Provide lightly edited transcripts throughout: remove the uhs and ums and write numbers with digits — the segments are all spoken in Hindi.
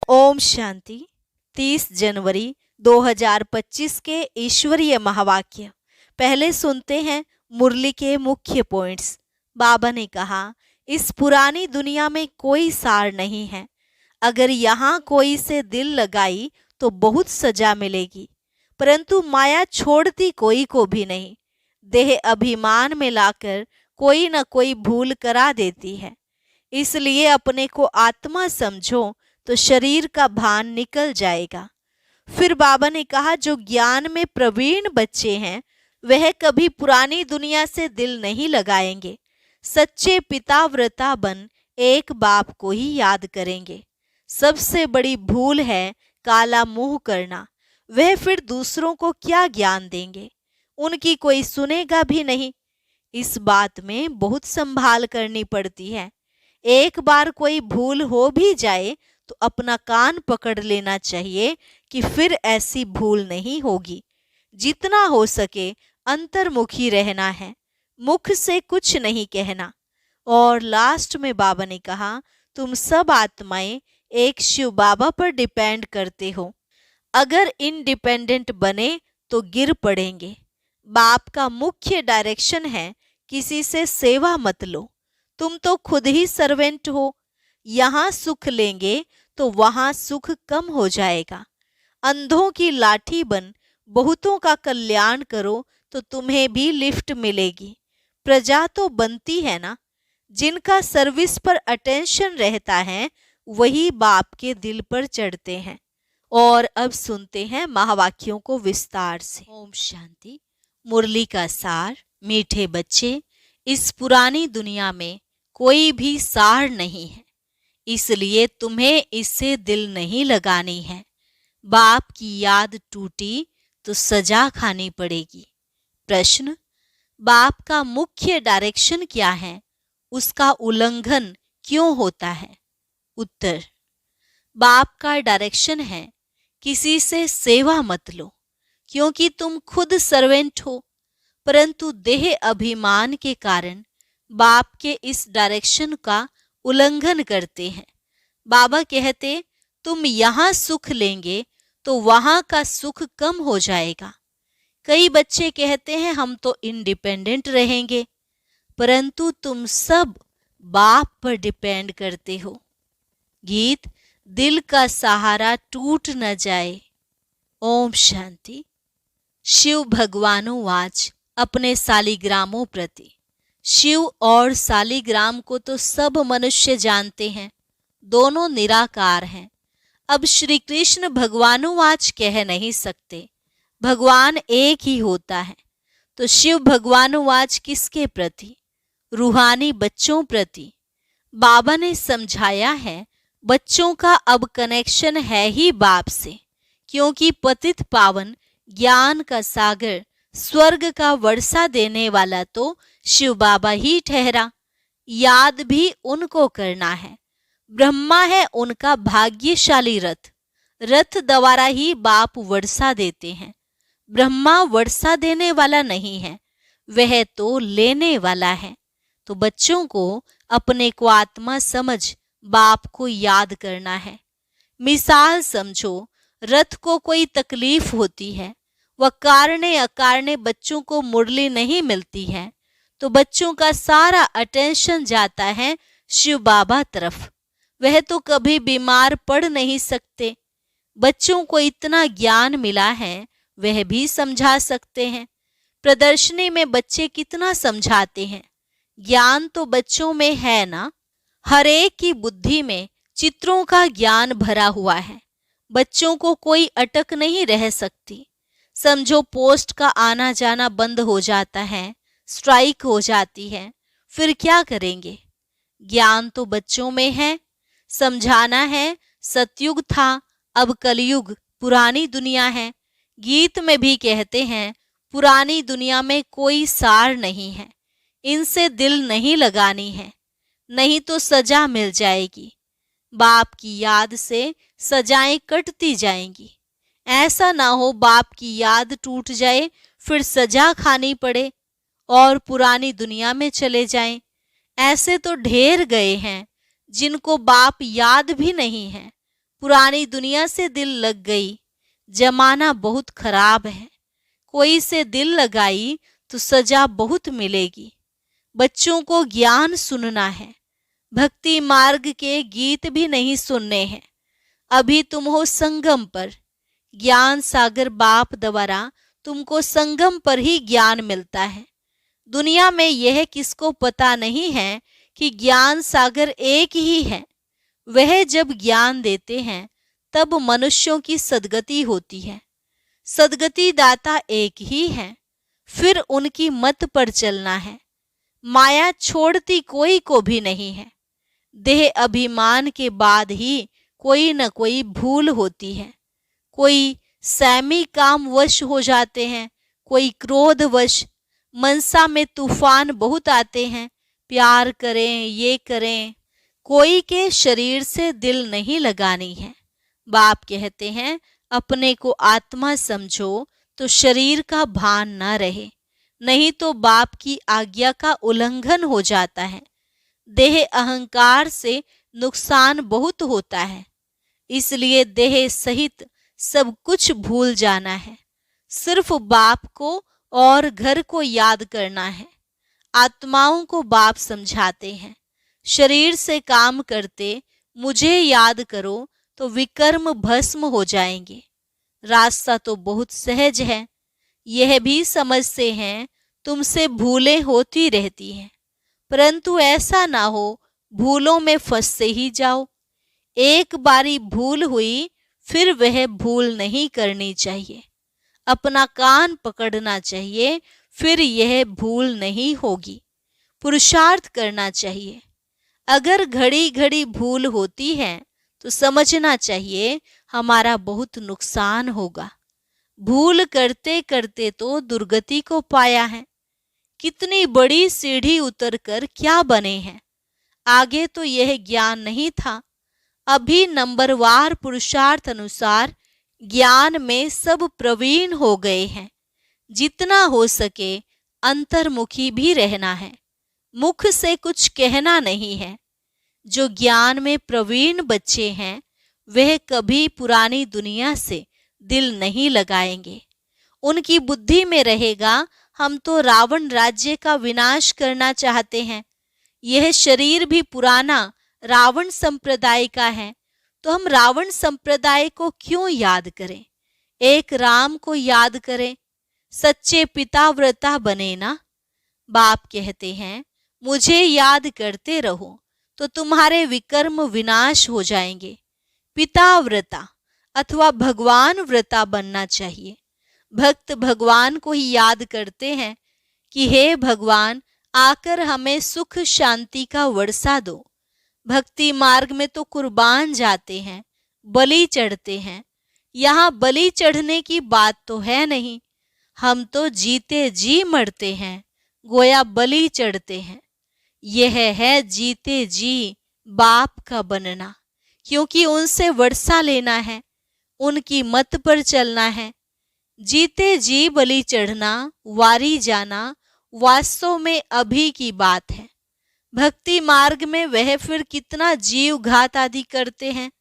ओम शांति। 30 जनवरी 2025 के ईश्वरीय महावाक्य। पहले सुनते हैं मुरली के मुख्य पॉइंट्स। बाबा ने कहा, इस पुरानी दुनिया में कोई सार नहीं है। अगर यहाँ कोई से दिल लगाई तो बहुत सजा मिलेगी, परंतु माया छोड़ती कोई को भी नहीं। देह अभिमान में लाकर कोई न कोई भूल करा देती है। इसलिए अपने को आत्मा समझो तो शरीर का भान निकल जाएगा। फिर बाबा ने कहा, जो ज्ञान में प्रवीण बच्चे हैं वह कभी पुरानी दुनिया से दिल नहीं लगाएंगे। सच्चे पिता व्रता बन एक बाप को ही याद करेंगे। सबसे बड़ी भूल है काला मुंह करना। वह फिर दूसरों को क्या ज्ञान देंगे, उनकी कोई सुनेगा भी नहीं। इस बात में बहुत संभाल करनी पड़ती है। एक बार कोई भूल हो भी जाए तो अपना कान पकड़ लेना चाहिए कि फिर ऐसी भूल नहीं होगी। जितना हो सके अंतर्मुखी रहना है, मुख से कुछ नहीं कहना। और लास्ट में बाबा ने कहा, तुम सब आत्माएं एक शिव बाबा पर डिपेंड करते हो। अगर इंडिपेंडेंट बने तो गिर पड़ेंगे। बाप का मुख्य डायरेक्शन है, किसी से सेवा मत लो। तुम तो खुद ही सर्वेंट हो। यहाँ सुख लेंगे तो वहां सुख कम हो जाएगा। अंधों की लाठी बन बहुतों का कल्याण करो तो तुम्हें भी लिफ्ट मिलेगी। प्रजा तो बनती है ना। जिनका सर्विस पर अटेंशन रहता है वही बाप के दिल पर चढ़ते हैं। और अब सुनते हैं महावाक्यों को विस्तार से। ओम शांति। मुरली का सार। मीठे बच्चे, इस पुरानी दुनिया में कोई भी सार नहीं है, इसलिए तुम्हें इससे दिल नहीं लगानी है। बाप की याद टूटी तो सजा खानी पड़ेगी। प्रश्न, बाप का मुख्य डायरेक्शन क्या है, उसका उल्लंघन क्यों होता है? उत्तर, बाप का डायरेक्शन है, किसी से सेवा मत लो, क्योंकि तुम खुद सर्वेंट हो। परंतु देह अभिमान के कारण बाप के इस डायरेक्शन का उल्लंघन करते हैं। बाबा कहते, तुम यहाँ सुख लेंगे तो वहां का सुख कम हो जाएगा। कई बच्चे कहते हैं, हम तो इंडिपेंडेंट रहेंगे, परंतु तुम सब बाप पर डिपेंड करते हो। गीत, दिल का सहारा टूट न जाए। ओम शांति। शिव भगवानुवाच अपने सालिग्रामों प्रति। शिव और सालिग्राम को तो सब मनुष्य जानते हैं, दोनों निराकार हैं। अब श्री कृष्ण भगवानुवाच कह नहीं सकते, भगवान एक ही होता है। तो शिव भगवानुवाच किसके प्रति? रूहानी बच्चों प्रति। बाबा ने समझाया है, बच्चों का अब कनेक्शन है ही बाप से, क्योंकि पतित पावन ज्ञान का सागर स्वर्ग का वर्षा देने वाला तो शिव बाबा ही ठहरा। याद भी उनको करना है। ब्रह्मा है उनका भाग्यशाली रथ। रथ द्वारा ही बाप वर्षा देते हैं। ब्रह्मा वर्षा देने वाला नहीं है, वह तो लेने वाला है। तो बच्चों को अपने को आत्मा समझ बाप को याद करना है। मिसाल समझो, रथ को कोई तकलीफ होती है, वह कारणे अकारणे बच्चों को मुरली नहीं मिलती है, तो बच्चों का सारा अटेंशन जाता है शिव बाबा तरफ। वह तो कभी बीमार पड़ नहीं सकते। बच्चों को इतना ज्ञान मिला है, वह भी समझा सकते हैं। प्रदर्शनी में बच्चे कितना समझाते हैं। ज्ञान तो बच्चों में है ना। हर एक की बुद्धि में चित्रों का ज्ञान भरा हुआ है। बच्चों को कोई अटक नहीं रह सकती। समझो, पोस्ट का आना जाना बंद हो जाता है, स्ट्राइक हो जाती है, फिर क्या करेंगे? ज्ञान तो बच्चों में है। समझाना है, सतयुग था, अब कलयुग, पुरानी दुनिया है। गीत में भी कहते हैं, पुरानी दुनिया में कोई सार नहीं है, इनसे दिल नहीं लगानी है, नहीं तो सजा मिल जाएगी। बाप की याद से सजाएं कटती जाएंगी। ऐसा ना हो बाप की याद टूट जाए, फिर सजा खानी पड़े और पुरानी दुनिया में चले जाएं। ऐसे तो ढेर गए हैं जिनको बाप याद भी नहीं है, पुरानी दुनिया से दिल लग गई, जमाना बहुत खराब है। कोई से दिल लगाई तो सजा बहुत मिलेगी। बच्चों को ज्ञान सुनना है, भक्ति मार्ग के गीत भी नहीं सुनने हैं। अभी तुम हो संगम पर, ज्ञान सागर बाप द्वारा तुमको संगम पर ही ज्ञान मिलता है। दुनिया में यह किसको पता नहीं है कि ज्ञान सागर एक ही है। वह जब ज्ञान देते हैं तब मनुष्यों की सद्गति होती है। सद्गति दाता एक ही है, फिर उनकी मत पर चलना है। माया छोड़ती कोई को भी नहीं है। देह अभिमान के बाद ही कोई न कोई भूल होती है। कोई सैमी काम वश हो जाते हैं, कोई क्रोध वश। मनसा में तूफान बहुत आते हैं, प्यार करें ये करें। कोई के शरीर से दिल नहीं लगानी है। बाप कहते हैं अपने को आत्मा समझो तो शरीर का भान न रहे, नहीं तो बाप की आज्ञा का उल्लंघन हो जाता है। देह अहंकार से नुकसान बहुत होता है, इसलिए देह सहित सब कुछ भूल जाना है। सिर्फ बाप को और घर को याद करना है। आत्माओं को बाप समझाते हैं, शरीर से काम करते मुझे याद करो तो विकर्म भस्म हो जाएंगे। रास्ता तो बहुत सहज है, यह भी समझते हैं तुमसे भूलें होती रहती हैं, परंतु ऐसा ना हो भूलों में फंसते ही जाओ। एक बारी भूल हुई फिर वह भूल नहीं करनी चाहिए। अपना कान पकड़ना चाहिए, फिर यह भूल नहीं होगी। पुरुषार्थ करना चाहिए। अगर घड़ी घड़ी भूल होती है तो समझना चाहिए हमारा बहुत नुकसान होगा। भूल करते करते तो दुर्गति को पाया है। कितनी बड़ी सीढ़ी उतरकर क्या बने हैं। आगे तो यह ज्ञान नहीं था। अभी नंबरवार पुरुषार्थ अनुसार ज्ञान में सब प्रवीण हो गए हैं। जितना हो सके अंतर्मुखी भी रहना है, मुख से कुछ कहना नहीं है। जो ज्ञान में प्रवीण बच्चे हैं वह कभी पुरानी दुनिया से दिल नहीं लगाएंगे। उनकी बुद्धि में रहेगा हम तो रावण राज्य का विनाश करना चाहते हैं। यह शरीर भी पुराना रावण संप्रदाय का है, तो हम रावण संप्रदाय को क्यों याद करें। एक राम को याद करें। सच्चे पिता व्रता बने ना। बाप कहते हैं मुझे याद करते रहो तो तुम्हारे विकर्म विनाश हो जाएंगे। पिता व्रता अथवा भगवान व्रता बनना चाहिए। भक्त भगवान को ही याद करते हैं कि हे भगवान आकर हमें सुख शांति का वर्षा दो। भक्ति मार्ग में तो कुर्बान जाते हैं, बलि चढ़ते हैं। यहाँ बलि चढ़ने की बात तो है नहीं। हम तो जीते जी मरते हैं, गोया बलि चढ़ते हैं। यह है जीते जी बाप का बनना, क्योंकि उनसे वर्षा लेना है, उनकी मत पर चलना है। जीते जी बलि चढ़ना, वारी जाना वास्तव में अभी की बात है। भक्ति मार्ग में वह फिर कितना जीव घात आदि करते हैं।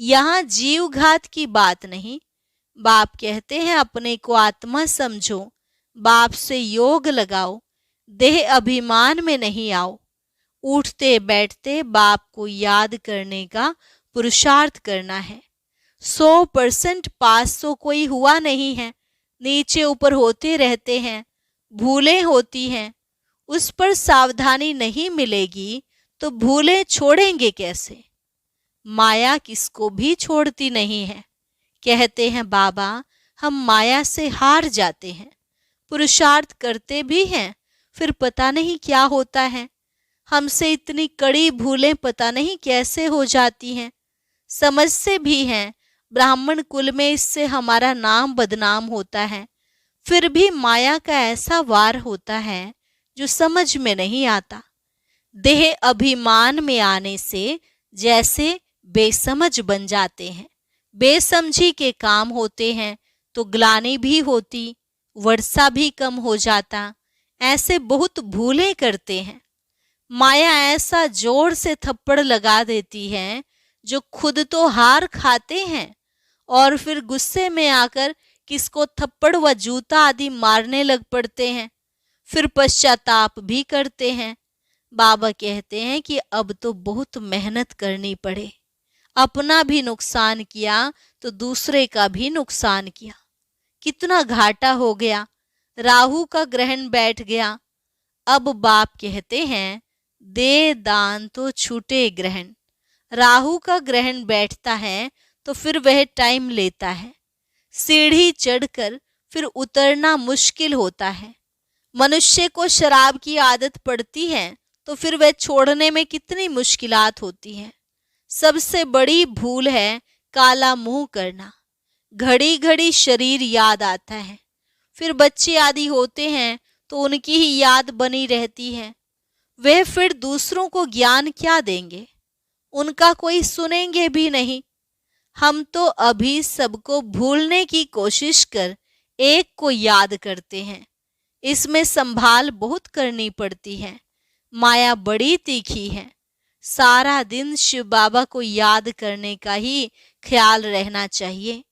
यहाँ जीव घात की बात नहीं। बाप कहते हैं अपने को आत्मा समझो, बाप से योग लगाओ, देह अभिमान में नहीं आओ। उठते बैठते बाप को याद करने का पुरुषार्थ करना है। 100% पास तो कोई हुआ नहीं है, नीचे ऊपर होते रहते हैं, भूलें होती हैं। उस पर सावधानी नहीं मिलेगी तो भूलें छोड़ेंगे कैसे। माया किसको भी छोड़ती नहीं है। कहते हैं बाबा हम माया से हार जाते हैं। पुरुषार्थ करते भी हैं, फिर पता नहीं क्या होता है। हमसे इतनी कड़ी भूलें पता नहीं कैसे हो जाती हैं। समझते भी हैं ब्राह्मण कुल में इससे हमारा नाम बदनाम होता है, फिर भी माया का ऐसा वार होता है जो समझ में नहीं आता। देह अभिमान में आने से जैसे बेसमझ बन जाते हैं, बेसमझी के काम होते हैं तो ग्लानि भी होती, वर्षा भी कम हो जाता। ऐसे बहुत भूलें करते हैं। माया ऐसा जोर से थप्पड़ लगा देती है जो खुद तो हार खाते हैं और फिर गुस्से में आकर किसको थप्पड़ व जूता आदि मारने लग पड़ते हैं, फिर पश्चाताप भी करते हैं। बाबा कहते हैं कि अब तो बहुत मेहनत करनी पड़े, अपना भी नुकसान किया तो दूसरे का भी नुकसान किया, कितना घाटा हो गया। राहु का ग्रहण बैठ गया। अब बाप कहते हैं दे दान तो छूटे ग्रहण। राहु का ग्रहण बैठता है तो फिर वह टाइम लेता है, सीढ़ी चढ़कर फिर उतरना मुश्किल होता है। मनुष्य को शराब की आदत पड़ती है तो फिर वह छोड़ने में कितनी मुश्किलात होती हैं। सबसे बड़ी भूल है काला मुंह करना। घड़ी घड़ी शरीर याद आता है, फिर बच्चे आदि होते हैं तो उनकी ही याद बनी रहती है। वे फिर दूसरों को ज्ञान क्या देंगे, उनका कोई सुनेंगे भी नहीं। हम तो अभी सबको भूलने की कोशिश कर एक को याद करते हैं। इसमें संभाल बहुत करनी पड़ती है, माया बड़ी तीखी है। सारा दिन शिव बाबा को याद करने का ही ख्याल रहना चाहिए।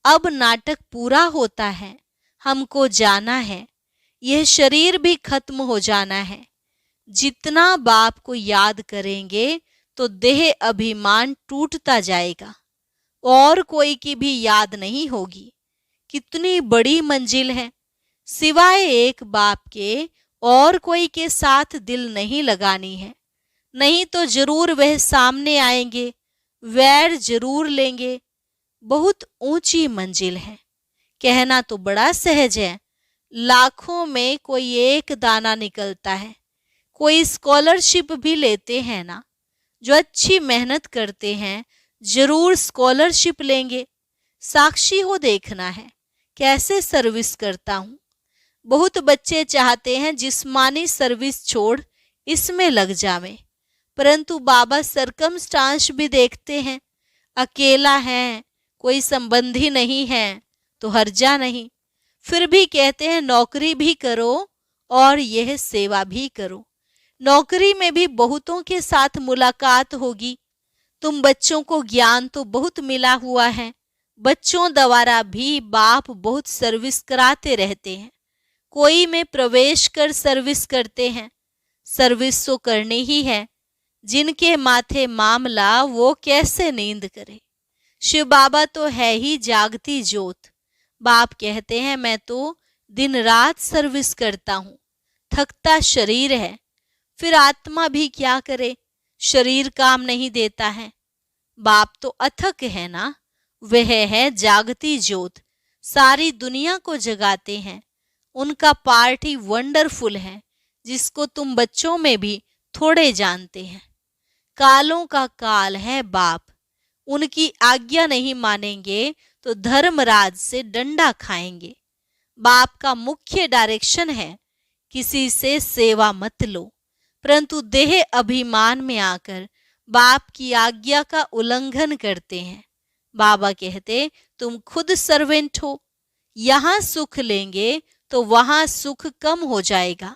अब नाटक पूरा होता है, हमको जाना है, यह शरीर भी खत्म हो जाना है। जितना बाप को याद करेंगे तो देह अभिमान टूटता जाएगा और कोई की भी याद नहीं होगी। कितनी बड़ी मंजिल है, सिवाय एक बाप के और कोई के साथ दिल नहीं लगानी है, नहीं तो जरूर वह सामने आएंगे, वैर जरूर लेंगे। बहुत ऊंची मंजिल है, कहना तो बड़ा सहज है। लाखों में कोई एक दाना निकलता है। कोई स्कॉलरशिप भी लेते हैं ना, जो अच्छी मेहनत करते हैं जरूर स्कॉलरशिप लेंगे। साक्षी हो देखना है कैसे सर्विस करता हूँ। बहुत बच्चे चाहते हैं जिस्मानी सर्विस छोड़ इसमें लग जावें, परंतु बाबा सरकमस्टांस भी देखते हैं। अकेला है, कोई संबंधी नहीं है तो हर्जा नहीं, फिर भी कहते हैं नौकरी भी करो और यह सेवा भी करो। नौकरी में भी बहुतों के साथ मुलाकात होगी। तुम बच्चों को ज्ञान तो बहुत मिला हुआ है, बच्चों द्वारा भी बाप बहुत सर्विस कराते रहते हैं। कोई में प्रवेश कर सर्विस करते हैं। सर्विस तो करनी ही है, जिनके माथे मामला वो कैसे नींद करे। शिव बाबा तो है ही जागती ज्योत। बाप कहते हैं मैं तो दिन रात सर्विस करता हूँ, थकता शरीर है, फिर आत्मा भी क्या करे, शरीर काम नहीं देता है। बाप तो अथक है ना, वह है जागती ज्योत, सारी दुनिया को जगाते हैं। उनका पार्ट ही वंडरफुल है, जिसको तुम बच्चों में भी थोड़े जानते हैं। कालों का काल है बाप, उनकी आज्ञा नहीं मानेंगे तो धर्मराज से डंडा खाएंगे। बाप का मुख्य डायरेक्शन है किसी से सेवा मत लो, परंतु देह अभिमान में आकर बाप की आज्ञा का उल्लंघन करते हैं। बाबा कहते तुम खुद सर्वेंट हो, यहां सुख लेंगे तो वहां सुख कम हो जाएगा।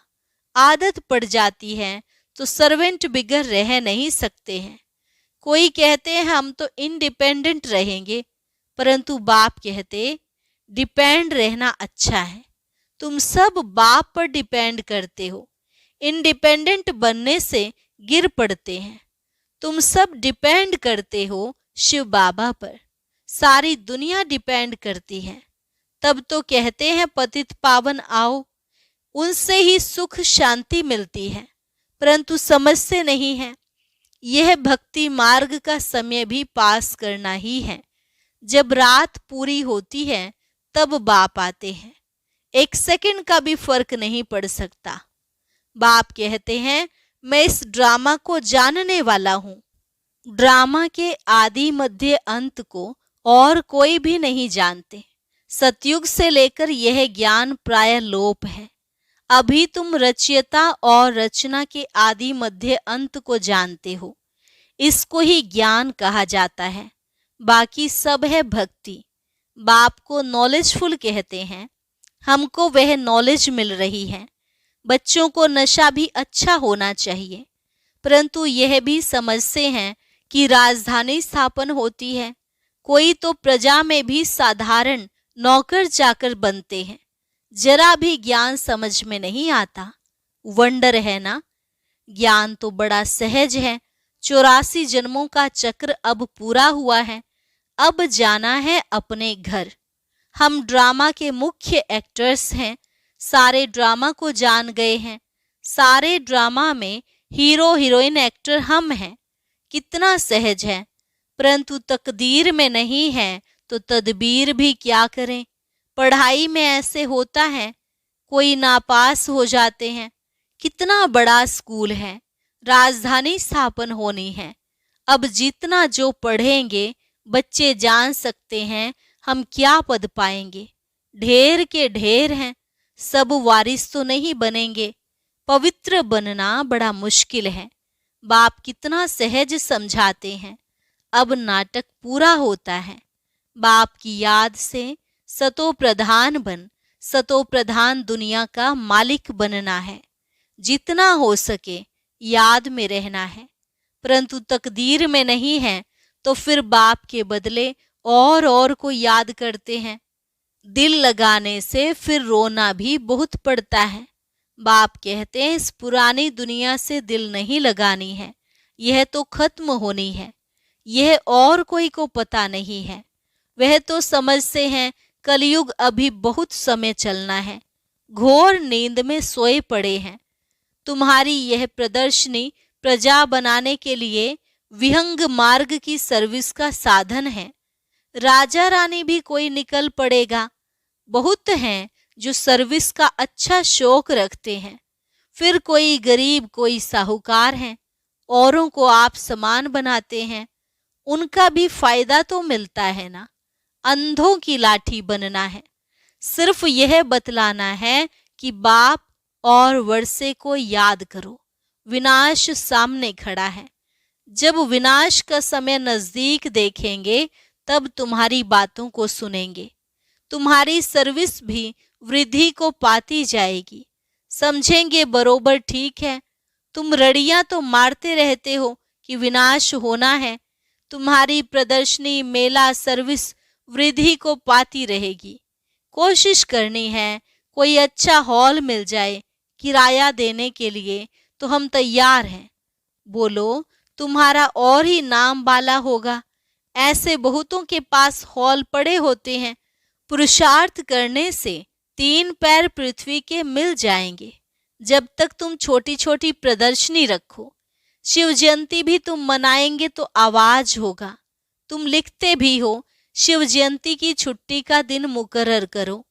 आदत पड़ जाती है तो सर्वेंट बिगड़ रह नहीं सकते हैं। कोई कहते हैं हम तो इंडिपेंडेंट रहेंगे, परंतु बाप कहते डिपेंड रहना अच्छा है। तुम सब बाप पर डिपेंड करते हो, इंडिपेंडेंट बनने से गिर पड़ते हैं। तुम सब डिपेंड करते हो शिव बाबा पर, सारी दुनिया डिपेंड करती है। तब तो कहते हैं पतित पावन आओ, उनसे ही सुख शांति मिलती है, परंतु समझते नहीं है। यह भक्ति मार्ग का समय भी पास करना ही है। जब रात पूरी होती है तब बाप आते हैं, एक सेकंड का भी फर्क नहीं पड़ सकता। बाप कहते हैं मैं इस ड्रामा को जानने वाला हूं। ड्रामा के आदि मध्य अंत को और कोई भी नहीं जानते। सतयुग से लेकर यह ज्ञान प्राय लोप है। अभी तुम रचयिता और रचना के आदि मध्य अंत को जानते हो, इसको ही ज्ञान कहा जाता है। बाकी सब है भक्ति। बाप को नॉलेजफुल कहते हैं, हमको वह नॉलेज मिल रही है। बच्चों को नशा भी अच्छा होना चाहिए, परंतु यह भी समझते हैं कि राजधानी स्थापन होती है, कोई तो प्रजा में भी साधारण नौकर चाकर बनते हैं। जरा भी ज्ञान समझ में नहीं आता। वंडर है ना। ज्ञान तो बड़ा सहज है। 84 जन्मों का चक्र अब पूरा हुआ है। अब जाना है अपने घर। हम ड्रामा के मुख्य एक्टर्स हैं। सारे ड्रामा को जान गए हैं। सारे ड्रामा में हीरो हीरोइन एक्टर हम हैं। कितना सहज है। परंतु तकदीर में नहीं है तो तदबीर भी क्या करें। पढ़ाई में ऐसे होता है, कोई नापास हो जाते हैं। कितना बड़ा स्कूल है। राजधानी स्थापन होनी है। अब जितना जो पढ़ेंगे बच्चे जान सकते हैं हम क्या पद पाएंगे। ढेर के ढेर हैं। सब वारिस तो नहीं बनेंगे। पवित्र बनना बड़ा मुश्किल है। बाप कितना सहज समझाते हैं। अब नाटक पूरा होता है। बाप की याद से सतो प्रधान बन, सतो प्रधान दुनिया का मालिक बनना है। जितना हो सके याद में रहना है। परंतु तकदीर में नहीं है तो फिर बाप के बदले और को याद करते हैं। दिल लगाने से फिर रोना भी बहुत पड़ता है। बाप कहते हैं इस पुरानी दुनिया से दिल नहीं लगानी है, यह तो खत्म होनी है। यह और कोई को पता नहीं है। वह तो समझते हैं कलयुग अभी बहुत समय चलना है। घोर नींद में सोए पड़े हैं। तुम्हारी यह प्रदर्शनी प्रजा बनाने के लिए विहंग मार्ग की सर्विस का साधन है। राजा रानी भी कोई निकल पड़ेगा। बहुत हैं जो सर्विस का अच्छा शौक रखते हैं। फिर कोई गरीब, कोई साहूकार हैं। औरों को आप समान बनाते हैं। उनका भी फायदा तो मिलता है ना। अंधों की लाठी बनना है। सिर्फ यह बतलाना है कि बाप और वर्षे को याद करो। विनाश सामने खड़ा है। जब विनाश का समय नजदीक देखेंगे तब तुम्हारी बातों को सुनेंगे। तुम्हारी सर्विस भी वृद्धि को पाती जाएगी। समझेंगे बरोबर ठीक है। तुम रड़ियां तो मारते रहते हो कि विनाश होना है। तुम्हारी प्रदर्शनी, मेला, सर्विस वृद्धि को पाती रहेगी। कोशिश करनी है कोई अच्छा हॉल मिल जाए किराया देने के लिए तो हम तैयार हैं। बोलो, तुम्हारा और ही नाम बाला होगा। ऐसे बहुतों के पास हॉल पड़े होते हैं। पुरुषार्थ करने से 3 पैर पृथ्वी के मिल जाएंगे। जब तक तुम छोटी छोटी प्रदर्शनी रखो। शिव जयंती भी तुम मनाएंगे तो आवाज होगा। तुम लिखते भी हो शिव जयंती की छुट्टी का दिन मुकर्रर करो।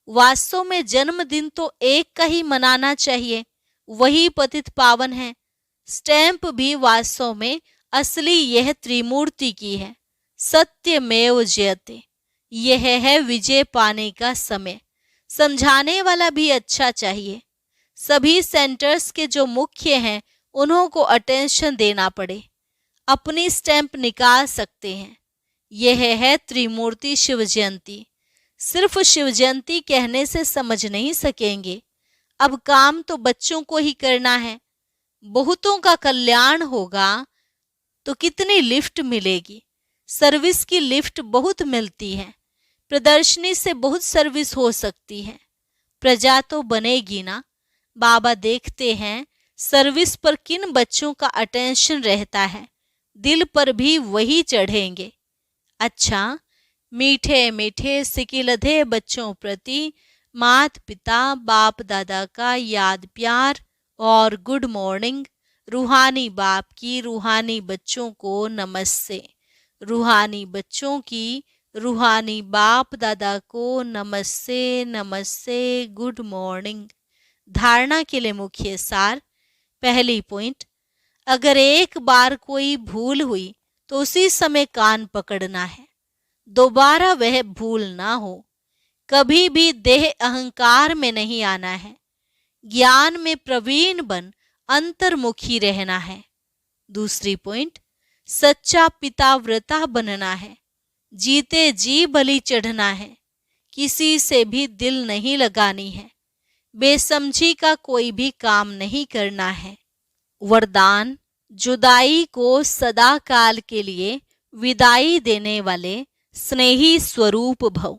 वास्तव में जन्मदिन तो एक का ही मनाना चाहिए, वही पतित पावन है। स्टैंप भी वास्तव में असली यह त्रिमूर्ति की है। सत्यमेव जयते। यह है विजय पाने का समय। समझाने वाला भी अच्छा चाहिए। सभी सेंटर्स के जो मुख्य हैं उन्हों को अटेंशन देना पड़े। अपनी स्टैंप निकाल सकते हैं। यह है त्रिमूर्ति शिव जयंती। सिर्फ शिव जयंती कहने से समझ नहीं सकेंगे। अब काम तो बच्चों को ही करना है। बहुतों का कल्याण होगा तो कितनी लिफ्ट मिलेगी। सर्विस की लिफ्ट बहुत मिलती है। प्रदर्शनी से बहुत सर्विस हो सकती है। प्रजा तो बनेगी ना। बाबा देखते हैं सर्विस पर किन बच्चों का अटेंशन रहता है। दिल पर भी वही चढ़ेंगे। अच्छा, मीठे मीठे सिकिलधे बच्चों प्रति मात पिता बाप दादा का याद प्यार और गुड मॉर्निंग। रूहानी बाप की रूहानी बच्चों को नमस्ते। रूहानी बच्चों की रूहानी बाप दादा को नमस्ते नमस्ते, गुड मॉर्निंग। धारणा के लिए मुख्य सार। पहली पॉइंट, अगर एक बार कोई भूल हुई तो उसी समय कान पकड़ना है। दोबारा वह भूल ना हो। कभी भी देह अहंकार में नहीं आना है। ज्ञान में प्रवीण बन अंतर्मुखी रहना है। दूसरी पॉइंट, सच्चा पिताव्रता बनना है। जीते जी बलि चढ़ना है। किसी से भी दिल नहीं लगानी है। बेसमझी का कोई भी काम नहीं करना है। वरदान, जुदाई को सदा काल के लिए विदाई देने वाले स्नेही स्वरूप भव।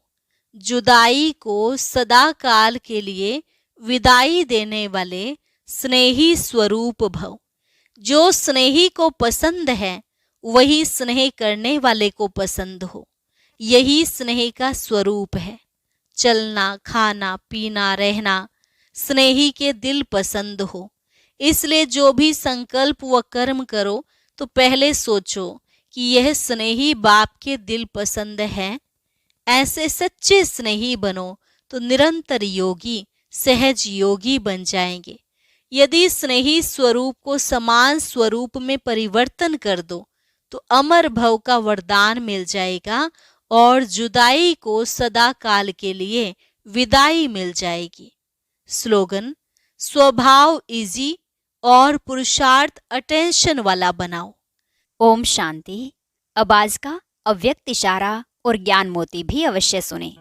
जुदाई को सदा काल के लिए विदाई देने वाले स्नेही स्वरूप भव। जो स्नेही को पसंद है वही स्नेह करने वाले को पसंद हो। यही स्नेह का स्वरूप है। चलना, खाना, पीना, रहना स्नेही के दिल पसंद हो। इसलिए जो भी संकल्प व कर्म करो तो पहले सोचो कि यह स्नेही बाप के दिल पसंद है। ऐसे सच्चे स्नेही बनो तो निरंतर योगी, सहज योगी बन जाएंगे। यदि स्नेही स्वरूप को समान स्वरूप में परिवर्तन कर दो तो अमर भव का वरदान मिल जाएगा और जुदाई को सदा काल के लिए विदाई मिल जाएगी। स्लोगन: स्वभाव इजी और पुरुषार्थ अटेंशन वाला बनाओ। ओम शांति। अब आज का अव्यक्त इशारा और ज्ञान मोती भी अवश्य सुने।